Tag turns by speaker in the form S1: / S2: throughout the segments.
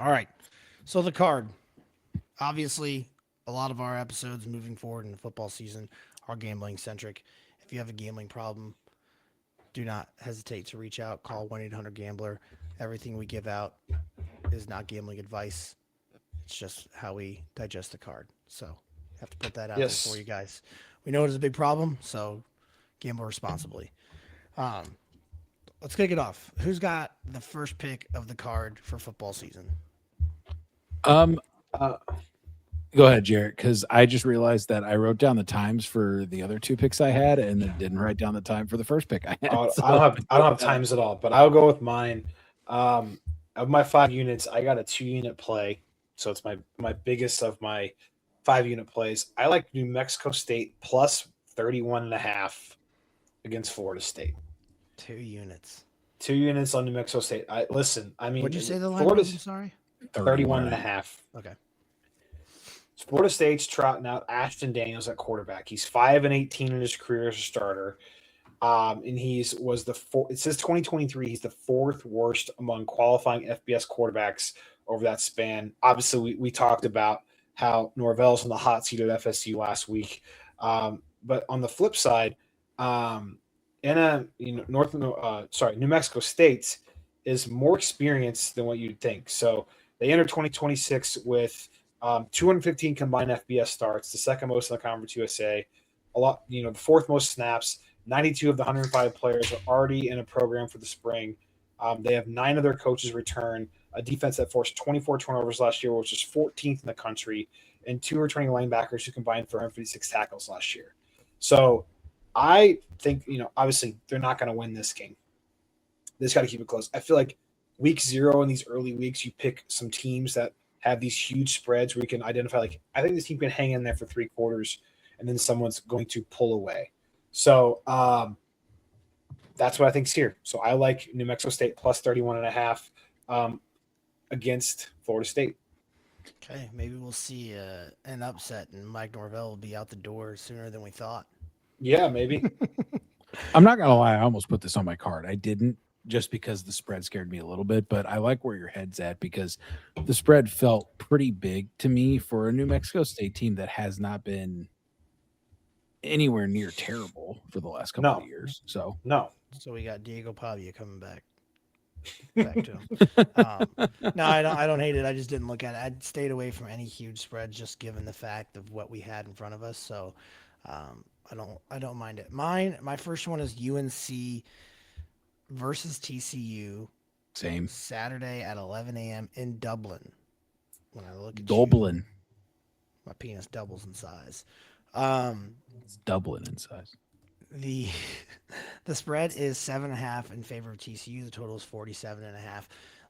S1: All right. So the card. Obviously, a lot of our episodes moving forward in the football season are gambling centric. If you have a gambling problem, do not hesitate to reach out. Call 1-800 Gambler. Everything we give out is not gambling advice. It's just how we digest the card. So, have to put that out there for
S2: Yes.
S1: you guys. We know it is a big problem, so gamble responsibly. Um, let's kick it off. Who's got the first pick of the card for football season?
S3: Um,
S2: Uh,
S3: Go ahead, Jarrett, because I just realized that I wrote down the times for the other two picks I had, and then didn't write down the time for the first pick I had.
S2: I don't
S3: So
S2: have times at all, but I'll go with mine. Of my 5 units, I got a 2 unit play, so it's my biggest of my 5 unit plays. I like New Mexico State plus 31.5 against Florida State.
S1: 2 units.
S2: 2 units on New Mexico State. I listen. I
S1: What'd
S2: mean,
S1: you say the line was? I'm
S2: Florida's
S1: sorry.
S2: 31
S3: 31.
S2: and a half.
S1: Okay.
S2: Florida State's trotting out Ashton Daniels at quarterback. He's 5-18 in his career as a starter. And it says 2023. He's the fourth worst among qualifying FBS quarterbacks over that span. Obviously, we talked about how Norvell's on the hot seat at FSU last week. But on the flip side, New Mexico State is more experienced than what you'd think. So they enter 2026 with 215 combined FBS starts, the second most in the Conference USA. The fourth most snaps. 92 of the 105 players are already in a program for the spring. They have 9 of their coaches return, a defense that forced 24 turnovers last year, which is 14th in the country, and 2 returning linebackers who combined for 156 tackles last year. So I think, obviously they're not going to win this game. They just got to keep it close. I feel like week 0 in these early weeks, you pick some teams that have these huge spreads where you can identify, like, I think this team can hang in there for 3 quarters and then someone's going to pull away. So that's what I think is here. So I like New Mexico State plus 31.5 against Florida State.
S1: Okay. Maybe we'll see an upset, and Mike Norvell will be out the door sooner than we thought.
S2: Yeah, maybe.
S3: I'm not gonna lie, I almost put this on my card. I didn't, just because the spread scared me a little bit, but I like where your head's at because the spread felt pretty big to me for a New Mexico State team that has not been anywhere near terrible for the last couple of
S2: No,
S3: years. So
S2: no.
S1: So we got Diego Pavia coming back to him. No, I don't hate it. I just didn't look at it. I stayed away from any huge spreads, just given the fact of what we had in front of us. So I don't mind it. My first one is UNC versus TCU
S3: same.
S1: Saturday at 11 a.m. in Dublin. When I look at you,
S3: Dublin.
S1: my penis doubles in size. Um,
S3: It's Dublin in size.
S1: the the spread is 7.5 in favor of TCU. The total is 47.5.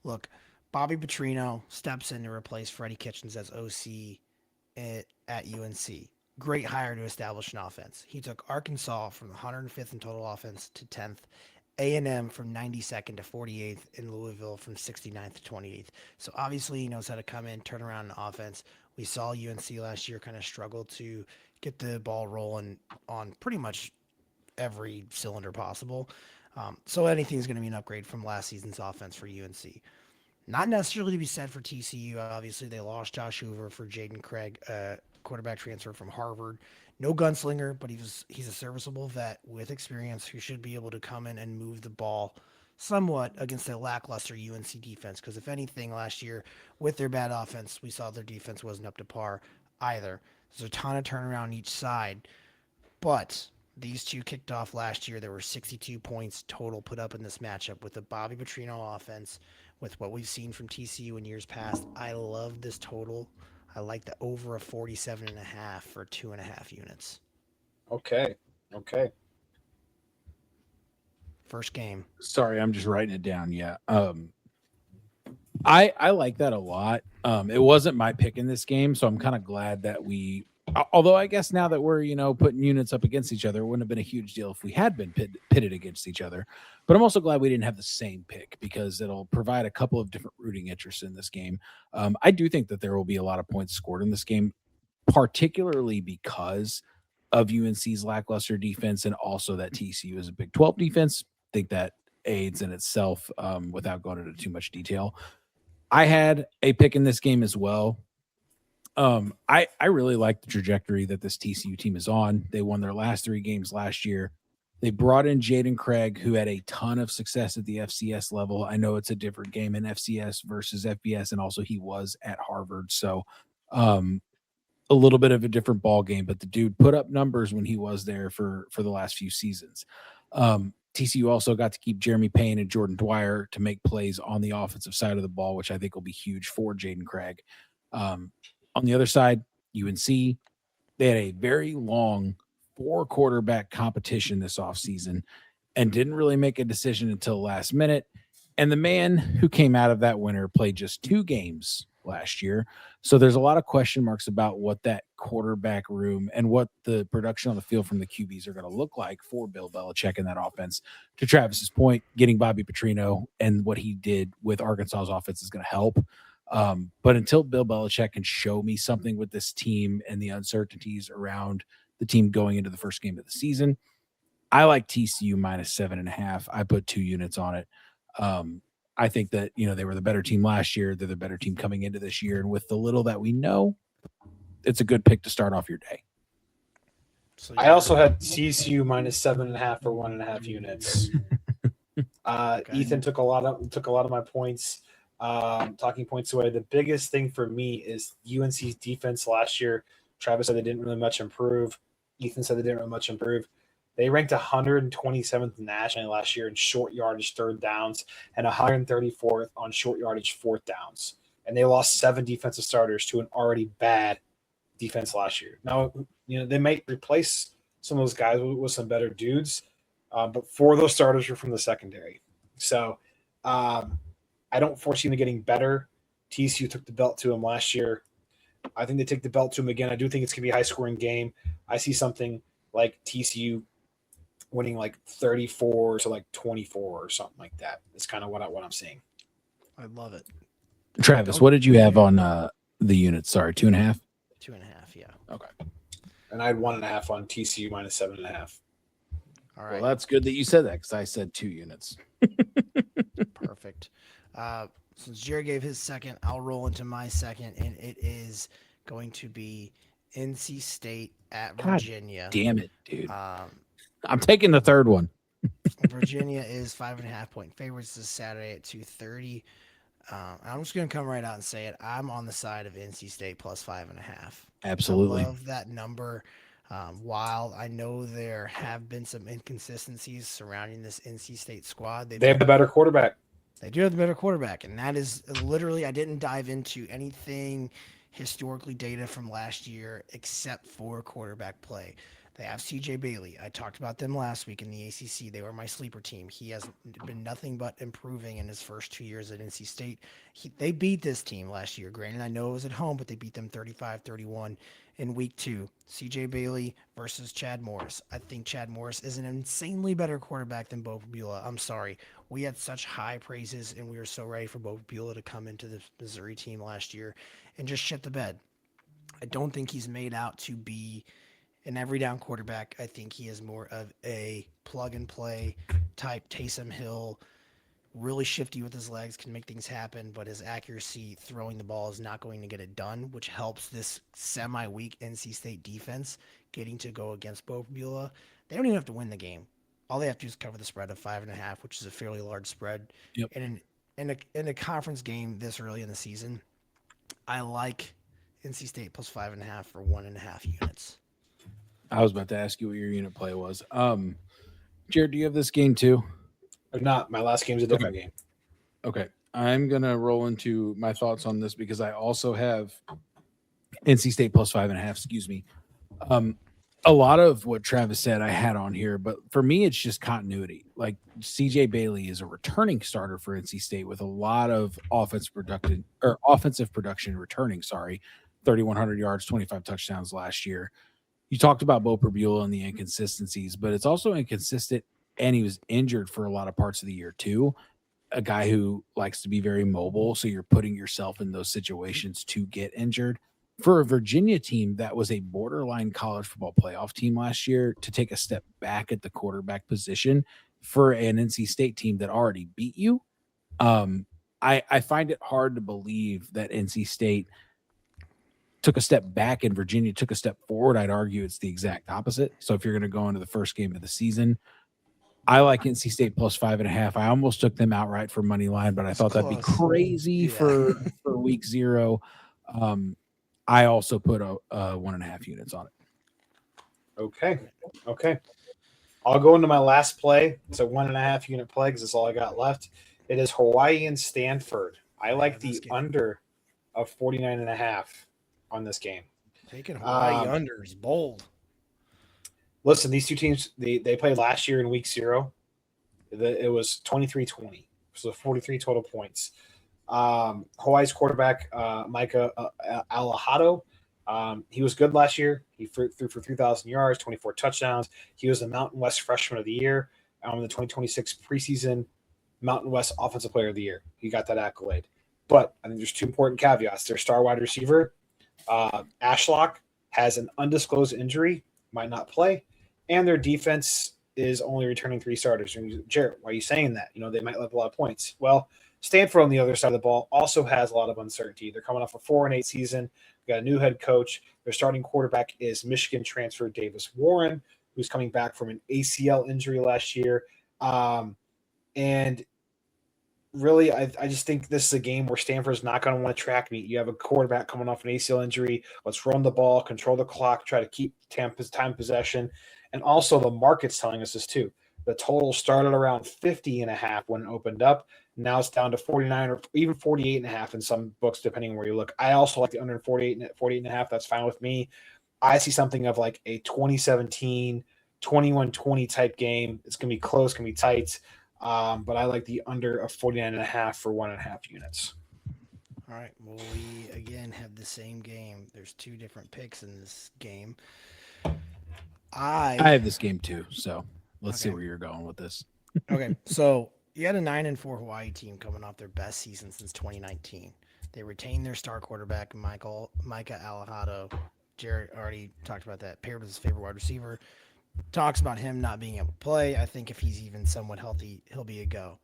S1: Look, Bobby Petrino steps in to replace Freddie Kitchens as OC at UNC. Great hire to establish an offense. He took Arkansas from 105th in total offense to 10th. A&M from 92nd to 48th, in Louisville from 69th to 28th. So obviously he knows how to come in, turn around an offense. We saw UNC last year kind of struggle to get the ball rolling on pretty much every cylinder possible. So anything's going to be an upgrade from last season's offense for UNC. Not necessarily to be said for TCU. Obviously, they lost Josh Hoover for Jaden Craig, quarterback transfer from Harvard. No gunslinger, but he's a serviceable vet with experience who should be able to come in and move the ball somewhat against a lackluster UNC defense. Because if anything, last year with their bad offense, we saw their defense wasn't up to par either. There's a ton of turnaround each side, but these two kicked off last year. There were 62 points total put up in this matchup with the Bobby Petrino offense, with what we've seen from TCU in years past. I love this total. I like the over a 47.5 for 2.5 units.
S2: Okay. Okay.
S1: First game.
S3: Sorry, I'm just writing it down. Yeah. I like that a lot. It wasn't my pick in this game, so I'm kind of glad that although I guess now that we're, putting units up against each other, it wouldn't have been a huge deal if we had been pitted against each other. But I'm also glad we didn't have the same pick because it'll provide a couple of different rooting interests in this game. I do think that there will be a lot of points scored in this game, particularly because of UNC's lackluster defense and also that TCU is a Big 12 defense. I think that aids in itself without going into too much detail. I had a pick in this game as well. I really like the trajectory that this TCU team is on. They won their last 3 games last year. They brought in Jaden Craig, who had a ton of success at the FCS level. I know it's a different game in FCS versus FBS, and also he was at Harvard, so a little bit of a different ball game. But the dude put up numbers when he was there for the last few seasons. TCU also got to keep Jeremy Payne and Jordan Dwyer to make plays on the offensive side of the ball, which I think will be huge for Jaden Craig. On the other side, UNC, they had a very long 4-quarterback competition this offseason and didn't really make a decision until last minute. And the man who came out of that winner played just 2 games last year. So there's a lot of question marks about what that quarterback room and what the production on the field from the QBs are going to look like for Bill Belichick in that offense. To Travis's point, getting Bobby Petrino and what he did with Arkansas's offense is going to help. But until Bill Belichick can show me something with this team and the uncertainties around the team going into the first game of the season, I like TCU minus 7.5. I put 2 units on it. I think that, they were the better team last year. They're the better team coming into this year. And with the little that we know, it's a good pick to start off your day.
S2: So I also had TCU minus 7.5 for 1.5 units. Okay. Ethan took a lot of my points, talking points away. The biggest thing for me is UNC's defense last year. Travis said they didn't really much improve. Ethan said they didn't really much improve. They ranked 127th nationally last year in short yardage 3rd downs and 134th on short yardage 4th downs. And they lost 7 defensive starters to an already bad defense last year. Now, they might replace some of those guys with some better dudes, but 4 of those starters were from the secondary. So I don't foresee them getting better. TCU took the belt to them last year. I think they take the belt to them again. I do think it's going to be a high-scoring game. I see something like TCU winning like 34 to like 24 or something like that. It's kind of what I'm seeing.
S1: I love it.
S3: Travis, what did you have on the units? Sorry, 2.5?
S1: 2.5, yeah.
S3: Okay.
S2: And I had 1.5 on TCU minus 7.5.
S1: All right.
S3: Well, that's good that you said that because I said 2 units.
S1: Perfect. Since Jerry gave his second, I'll roll into my second, and it is going to be NC State at Virginia.
S3: God damn it, dude. I'm taking the third one.
S1: Virginia is 5.5-point favorites this Saturday at 2:30. I'm just going to come right out and say it. I'm on the side of NC State plus 5.5.
S3: Absolutely.
S1: I love that number. While I know there have been some inconsistencies surrounding this NC State squad,
S2: they have the better quarterback.
S1: They do have the better quarterback, and that is literally, I didn't dive into anything historically data from last year except for quarterback play. They have CJ Bailey. I talked about them last week in the ACC. They were my sleeper team. He has been nothing but improving in his first 2 years at NC State. They beat this team last year. Granted, I know it was at home, but they beat them 35-31 in week 2. CJ Bailey versus Chad Morris. I think Chad Morris is an insanely better quarterback than Bo Beulah. I'm sorry. We had such high praises, and we were so ready for Bo Beulah to come into the Missouri team last year and just shit the bed. I don't think he's made out to be an every down quarterback. I think he is more of a plug and play type Taysom Hill, really shifty with his legs, can make things happen, but his accuracy throwing the ball is not going to get it done, which helps this semi-weak NC State defense getting to go against Bo Beulah. They don't even have to win the game. All they have to do is cover the spread of 5.5, which is a fairly large spread.
S3: Yep.
S1: And in a conference game this early in the season, I like NC State plus 5.5 for 1.5 units.
S3: I was about to ask you what your unit play was. Jared, do you have this game too?
S2: Or not. My last game is a different game.
S3: Okay. I'm going to roll into my thoughts on this because I also have NC State plus 5.5, excuse me. A lot of what Travis said I had on here, but for me, it's just continuity. Like CJ Bailey is a returning starter for NC State with a lot of offensive production returning, 3,100 yards, 25 touchdowns last year. You talked about Bo Beulah and the inconsistencies, but it's also inconsistent, and he was injured for a lot of parts of the year too. A guy who likes to be very mobile, so you're putting yourself in those situations to get injured. For a Virginia team that was a borderline college football playoff team last year, to take a step back at the quarterback position for an NC State team that already beat you, I find it hard to believe that NC State took a step back and Virginia took a step forward. I'd argue it's the exact opposite. So if you're going to go into the first game of the season, I like NC State plus 5.5. I almost took them outright for money line, but I thought that'd be crazy for week 0. I also put a 1.5 units on it.
S2: Okay. I'll go into my last play. It's a 1.5 unit play because that's all I got left. It is Hawaii and Stanford. I like the under of 49.5 on this game.
S1: Taking Hawaii unders, bold.
S2: Listen, these two teams, they played last year in week 0. It was 23-20, so 43 total points. Hawaii's quarterback, Micah Alahado, he was good last year. He threw for 3,000 yards, 24 touchdowns. He was the Mountain West Freshman of the Year in the 2026 preseason Mountain West Offensive Player of the Year. He got that accolade. But I think there's 2 important caveats. Their star wide receiver, Ashlock, has an undisclosed injury, might not play, and their defense is only returning 3 starters. And Jarrett, why are you saying that? They might let a lot of points. Well, Stanford on the other side of the ball also has a lot of uncertainty. They're coming off a 4-8 season. They got a new head coach. Their starting quarterback is Michigan transfer Davis Warren, who's coming back from an ACL injury last year. And really, I just think this is a game where Stanford's not going to want to track meet. You have a quarterback coming off an ACL injury. Let's run the ball, control the clock, try to keep time possession. And also the market's telling us this too. The total started around 50.5 when it opened up. Now it's down to 49 or even 48.5 in some books, depending on where you look. I also like the under 48.5. That's fine with me. I see something of like a 2017, 21-20 type game. It's going to be close, going to be tight. But I like the under of 49.5 for 1.5 units.
S1: All right. Well, we again have the same game. There's 2 different picks in this game. I
S3: have this game too, so let's see where you're going with this.
S1: Okay, so you had a 9-4 Hawaii team coming off their best season since 2019. They retained their star quarterback, Micah Alahado. Jared already talked about that. Paired with his favorite wide receiver. Talks about him not being able to play. I think if he's even somewhat healthy, he'll be a go.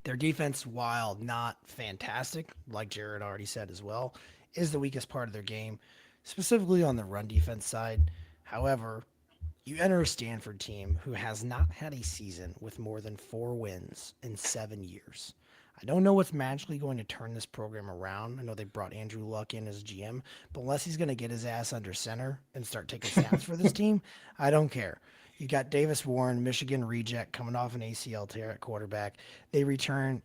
S1: Their defense, while not fantastic, like Jared already said as well, is the weakest part of their game, specifically on the run defense side. However, you enter a Stanford team who has not had a season with more than 4 wins in 7 years. I don't know what's magically going to turn this program around. I know they brought Andrew Luck in as GM, but unless he's going to get his ass under center and start taking snaps for this team, I don't care. You got Davis Warren, Michigan reject, coming off an ACL tear at quarterback. They return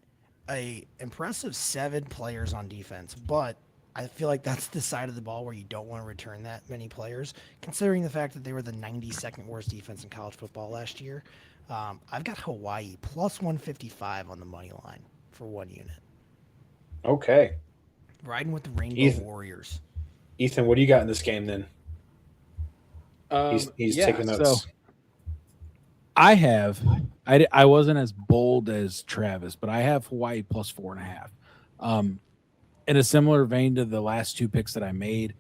S1: a impressive 7 players on defense, but I feel like that's the side of the ball where you don't want to return that many players, considering the fact that they were the 92nd worst defense in college football last year. I've got Hawaii plus 155 on the money line for 1 unit.
S2: Okay.
S1: Riding with the Rainbow Warriors.
S2: Ethan, what do you got in this game then? He's taking notes. So
S3: I wasn't as bold as Travis, but I have Hawaii plus 4.5. In a similar vein to the last 2 picks that I made,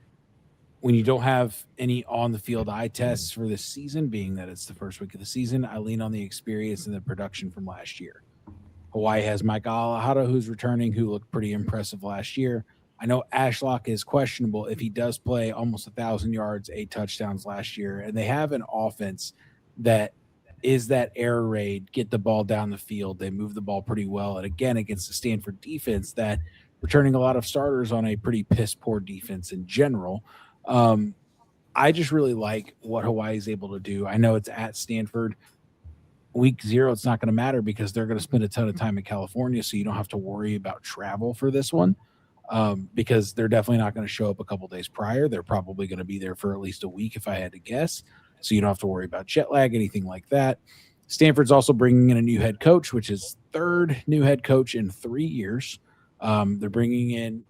S3: when you don't have any on-the-field eye tests for this season, being that it's the first week of the season, I lean on the experience and the production from last year. Hawaii has Mike Alahado, who's returning, who looked pretty impressive last year. I know Ashlock is questionable. If he does play, almost 1,000 yards, 8 touchdowns last year, and they have an offense that is that air raid, get the ball down the field. They move the ball pretty well. And again, against the Stanford defense that – returning a lot of starters on a pretty piss-poor defense in general. I just really like what Hawaii is able to do. I know it's at Stanford. Week 0, it's not going to matter because they're going to spend a ton of time in California, so you don't have to worry about travel for this one because they're definitely not going to show up a couple days prior. They're probably going to be there for at least a week if I had to guess, so you don't have to worry about jet lag, anything like that. Stanford's also bringing in a new head coach, which is 3rd new head coach in 3 years. They're bringing in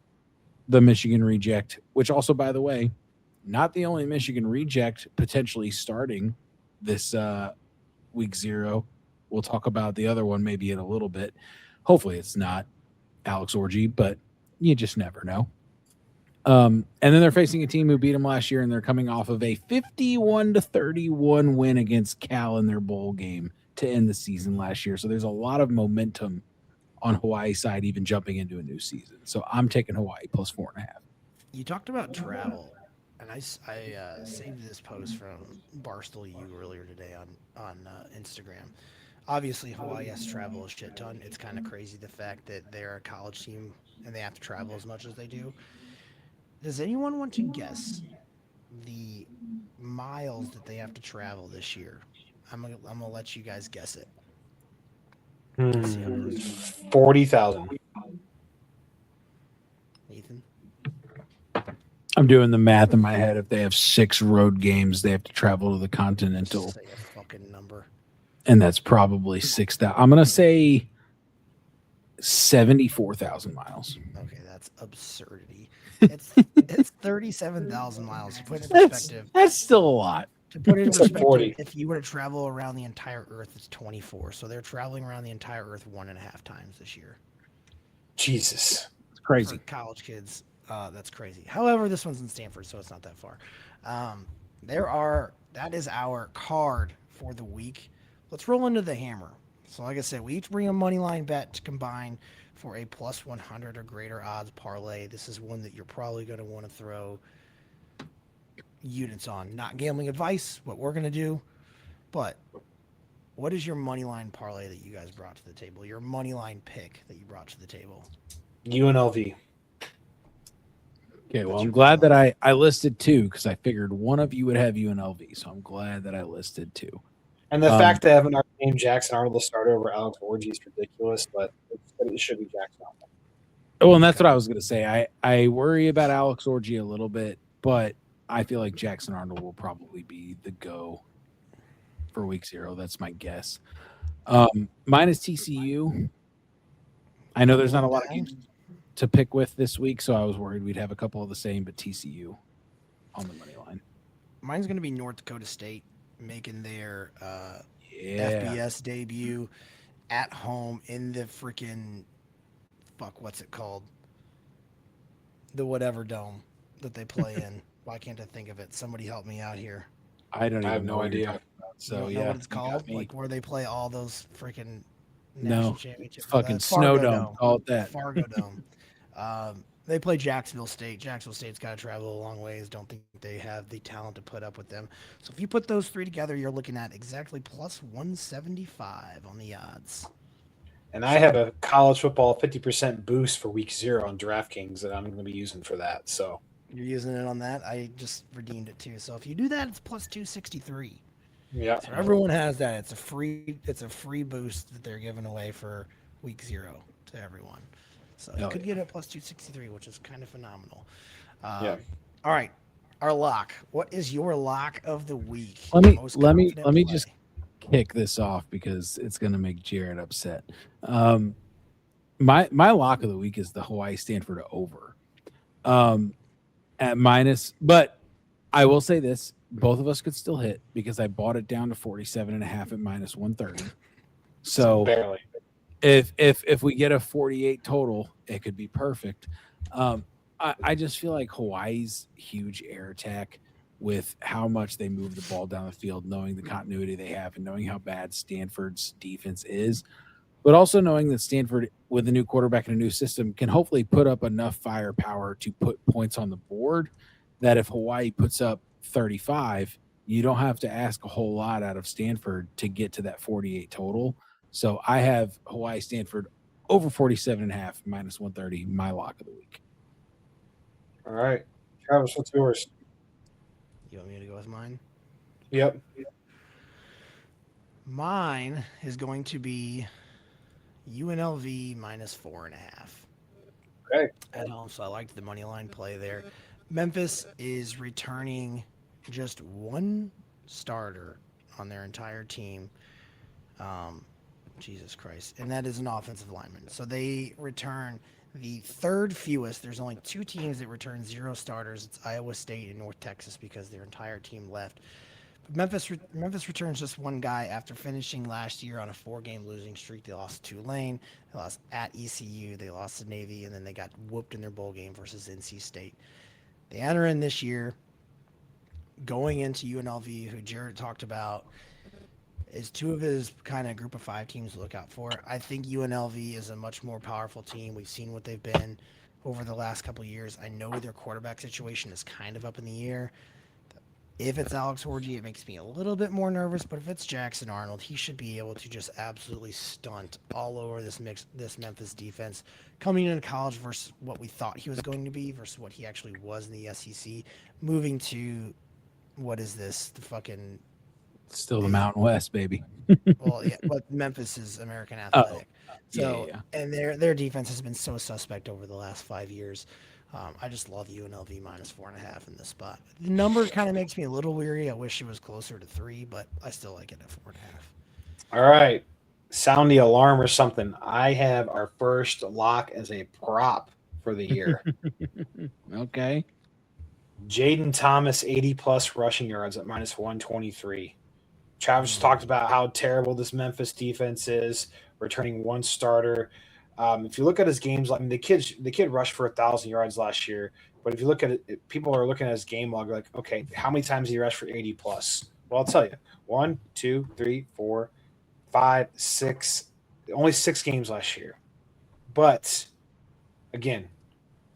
S3: the Michigan reject, which also, by the way, not the only Michigan reject potentially starting this week 0. We'll talk about the other one maybe in a little bit. Hopefully it's not Alex Orji, but you just never know. And then they're facing a team who beat them last year, and they're coming off of a 51-31 win against Cal in their bowl game to end the season last year. So there's a lot of momentum on Hawaii's side, even jumping into a new season. So I'm taking Hawaii plus 4.5.
S1: You talked about travel, and I saved this post from Barstool U earlier today on Instagram. Obviously, Hawaii has to travel a shit ton. It's kind of crazy the fact that they're a college team and they have to travel as much as they do. Does anyone want to guess the miles that they have to travel this year? I'm gonna let you guys guess it. See how close you are.
S2: 40,000.
S1: Ethan.
S3: I'm doing the math in my head. If they have 6 road games, they have to travel to the Continental,
S1: Say a fucking number.
S3: and that's probably 6,000. I'm gonna say 74,000 miles.
S1: Okay, that's absurdity. It's 37,000 miles. To put it in perspective,
S3: That's still a lot.
S1: to put it in
S2: It's like
S1: perspective,
S2: 40.
S1: if you were to travel around the entire Earth, it's 24. So they're traveling around the entire Earth 1.5 times this year.
S2: Jesus.
S3: It's crazy.
S1: For college kids, that's crazy. However, this one's in Stanford, so it's not that far. That is our card for the week. Let's roll into the hammer. So, like I said, we each bring a money line bet to combine for a plus 100 or greater odds parlay. This is one that you're probably going to want to throw units on. Not gambling advice, what we're going to do, but what is your money line parlay that you guys brought to the table? Your money line pick that you brought to the table?
S2: UNLV.
S3: Okay, well,
S1: That's
S3: I'm
S1: your
S3: glad that
S1: money
S3: I listed 2 because I figured one of you would have UNLV. So I'm glad that I listed 2.
S2: And the fact that Evan named Jackson Arnold to start over Alex Orgy is ridiculous, but it should be Jackson Arnold.
S3: Well, and that's what I was going to say. I worry about Alex Orgy a little bit, but I feel like Jackson Arnold will probably be the go for week 0. That's my guess. Mine is TCU. I know there's not a lot of games to pick with this week, so I was worried we'd have a couple of the same, but TCU on the money line.
S1: Mine's going to be North Dakota State making their
S3: Yeah.
S1: FBS debut at home in the freaking what's it called? The whatever dome that they play in. Why can't I think of it? Somebody help me out here.
S3: I don't
S2: I
S3: even
S2: have
S3: know
S2: no
S3: what you're
S2: idea.
S3: talking about.
S1: You
S3: So
S1: don't know
S3: yeah,
S1: what it's
S3: you got
S1: called?
S3: me.
S1: Like where they play all those freaking
S3: No,
S1: national championships.
S3: fucking
S1: It's
S3: Snow
S1: Fargo
S3: Dome. Call it that.
S1: Fargo Dome. They play Jacksonville State. Jacksonville State's got to travel a long ways. Don't think they have the talent to put up with them. So if you put those 3 together, you're looking at exactly plus 175 on the odds.
S2: And I have a college football 50% boost for week 0 on DraftKings that I'm going to be using for that. So
S1: You're using it on that. I just redeemed it too. So if you do that, it's plus 263.
S2: yeah,
S1: So everyone has that. It's a free boost that they're giving away for week 0 to everyone. So you could get it plus 263, which is kind of phenomenal.
S2: Yeah.
S1: All right, our lock. What is your lock of the week?
S3: Let
S1: Your
S3: me
S1: most
S3: let me
S1: confident
S3: let me
S1: play?
S3: just kick this off because it's going to make Jared upset. My lock of the week is the Hawaii Stanford over at minus, but I will say this: both of us could still hit because I bought it down to 47.5 at minus 130. So
S2: barely.
S3: if we get a 48 total, it could be perfect. I just feel like Hawaii's huge air attack with how much they move the ball down the field, knowing the continuity they have and knowing how bad Stanford's defense is, but also knowing that Stanford, with a new quarterback and a new system, can hopefully put up enough firepower to put points on the board that if Hawaii puts up 35, you don't have to ask a whole lot out of Stanford to get to that 48 total. So I have Hawaii Stanford over 47.5 minus 130, my lock of the week.
S2: All right. Travis, what's yours?
S1: You want me to go with mine?
S2: Yep.
S1: Mine is going to be UNLV minus 4.5.
S2: Okay.
S1: At home, so I liked the money line play there. Memphis is returning just one starter on their entire team. Jesus Christ. And that is an offensive lineman. So they return the 3rd fewest. There's only 2 teams that return 0 starters. It's Iowa State and North Texas because their entire team left. But Memphis returns just one guy after finishing last year on a 4-game losing streak. They lost to Tulane. They lost at ECU. They lost to Navy. And then they got whooped in their bowl game versus NC State. They enter in this year going into UNLV, who Jared talked about. is two of his kind of group of 5 teams to look out for. I think UNLV is a much more powerful team. We've seen what they've been over the last couple of years. I know their quarterback situation is kind of up in the air. If it's Alex Orgy, it makes me a little bit more nervous. But if it's Jackson Arnold, he should be able to just absolutely stunt all over this Memphis defense. Coming into college versus what we thought he was going to be versus what he actually was in the SEC. Moving to what is this? The fucking
S3: Still the Mountain West, baby.
S1: well, yeah, but Memphis is American
S3: Oh,
S1: Athletic. So
S3: yeah.
S1: and their defense has been so suspect over the last 5 years. I just love UNLV minus 4.5 in this spot. The number kind of makes me a little weary. I wish it was closer to 3, but I still like it at 4.5.
S2: All right. Sound the alarm or something. I have our first lock as a prop for the year.
S3: Okay.
S2: Jaden Thomas, 80 plus rushing yards at minus 123. Travis talked about how terrible this Memphis defense is, returning one starter. If you look at his games, I mean, the kid rushed for 1,000 yards last year. But if you look at it, people are looking at his game log like, okay, how many times did he rush for 80 plus? Well, I'll tell you, 1, 2, 3, 4, 5, 6, only 6 games last year. But again,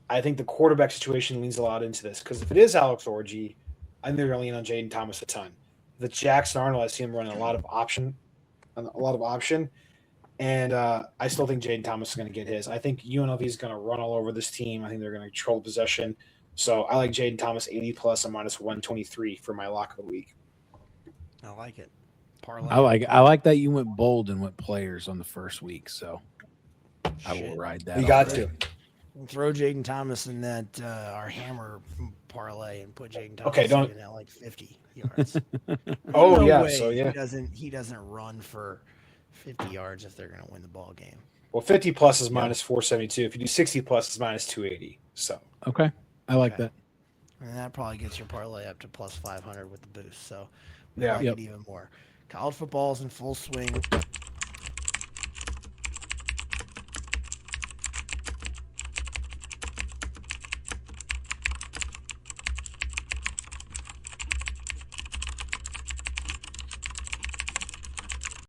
S2: I think the quarterback situation leans a lot into this because if it is Alex Orgy, I think they're going to lean on Jaden Thomas a ton. The Jackson Arnold, I see him running a lot of option, and I still think Jaden Thomas is going to get his. I think UNLV is going to run all over this team. I think they're going to control possession. So I like Jaden Thomas 80 plus and minus 123 for my lock of the week.
S1: I like it. Parlay.
S3: I like that you went bold and went players on the first week, so I will ride that.
S2: We got
S3: already.
S2: to.
S1: We'll throw Jaden Thomas in that our hammer parlay and put Jaden Thomas
S2: Okay, don't-
S1: in at like 50 yards.
S2: Oh,
S1: No
S2: yeah,
S1: way
S2: so yeah.
S1: he doesn't run for 50 yards if they're going to win the ball game.
S2: Well, 50 plus is minus 472. If you do 60 plus, it's minus 280. So
S3: Okay. I like
S1: Okay.
S3: that.
S1: And that probably gets your parlay up to plus 500 with the boost. So we
S2: Yeah.
S1: like
S3: Yep.
S1: it even more. College football is in full swing.